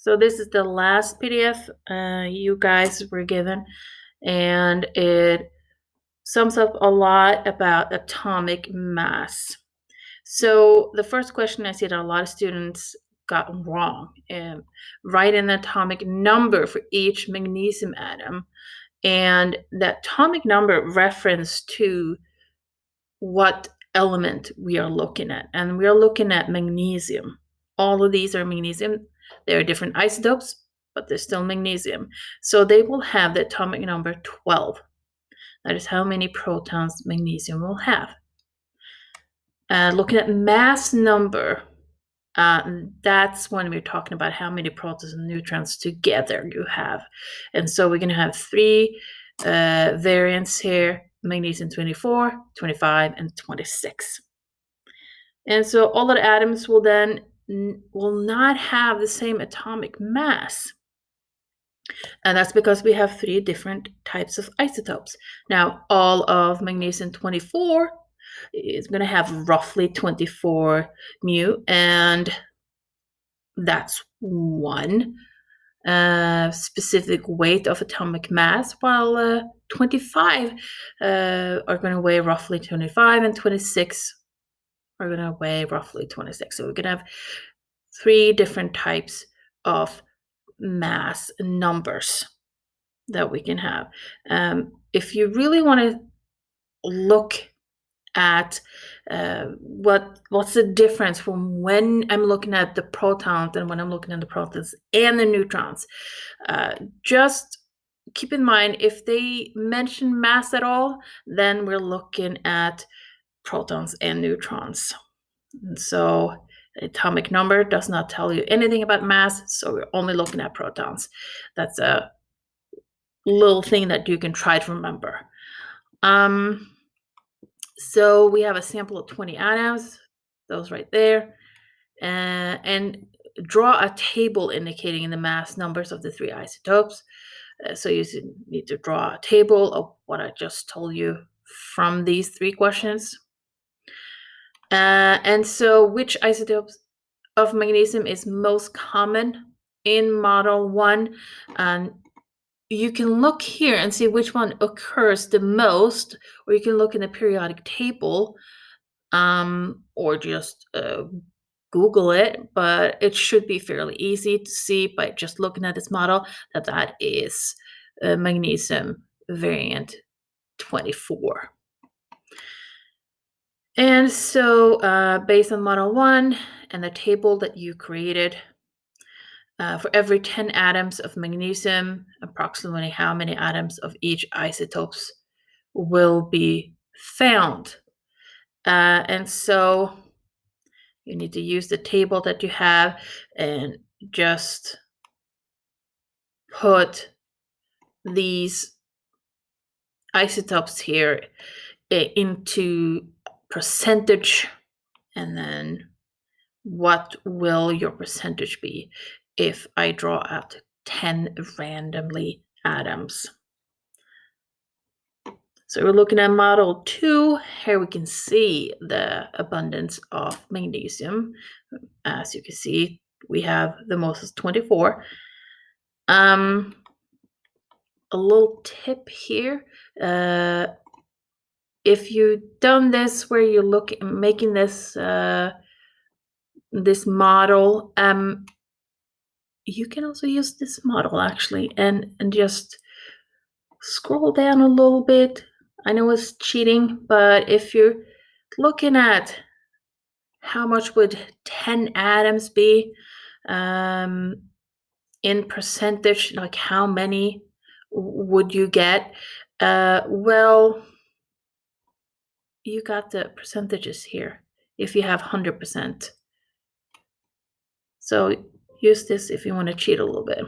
So this is the last PDF you guys were given, and it sums up a lot about atomic mass. So the first question I see that a lot of students got wrong, write an atomic number for each magnesium atom, and the atomic number reference to what element we are looking at, and we are looking at magnesium. All of these are magnesium. There are different isotopes, but they're still magnesium. So they will have the atomic number 12. That is how many protons magnesium will have. Looking at mass number, that's when we're talking about how many protons and neutrons together you have. And so we're going to have three variants here: magnesium 24, 25, and 26. And so all of the atoms will then will not have the same atomic mass. And that's because we have three different types of isotopes. Now, all of magnesium 24 is going to have roughly 24 mu, and that's one specific weight of atomic mass, while 25 are going to weigh roughly 25, and 26 are going to weigh roughly 26. So we're going to have three different types of mass numbers that we can have. If you really want to look at what's the difference from when I'm looking at the protons and when I'm looking at the protons and the neutrons, just keep in mind, if they mention mass at all, then we're looking at protons and neutrons. And so atomic number does not tell you anything about mass, so we're only looking at protons. That's a little thing that you can try to remember. So we have a sample of 20 atoms, those right there, and draw a table indicating the mass numbers of the three isotopes. So you need to draw a table of what I just told you from these three questions. And so which isotopes of magnesium is most common in model 1? You can look here and see which one occurs the most, or you can look in the periodic table, or just Google it, but it should be fairly easy to see by just looking at this model that is magnesium variant 24. And so based on model 1 and the table that you created, for every 10 atoms of magnesium, approximately how many atoms of each isotopes will be found. And so you need to use the table that you have and just put these isotopes here into percentage, and then what will your percentage be if I draw out 10 randomly atoms. So we're looking at model 2. Here we can see the abundance of magnesium. As you can see, we have the most is 24. A little tip here. If you've done this where you look making this this model, you can also use this model actually and just scroll down a little bit. I know it's cheating, but if you're looking at how much would 10 atoms be in percentage, like how many would you get? Well, you got the percentages here if you have 100%. So use this if you want to cheat a little bit.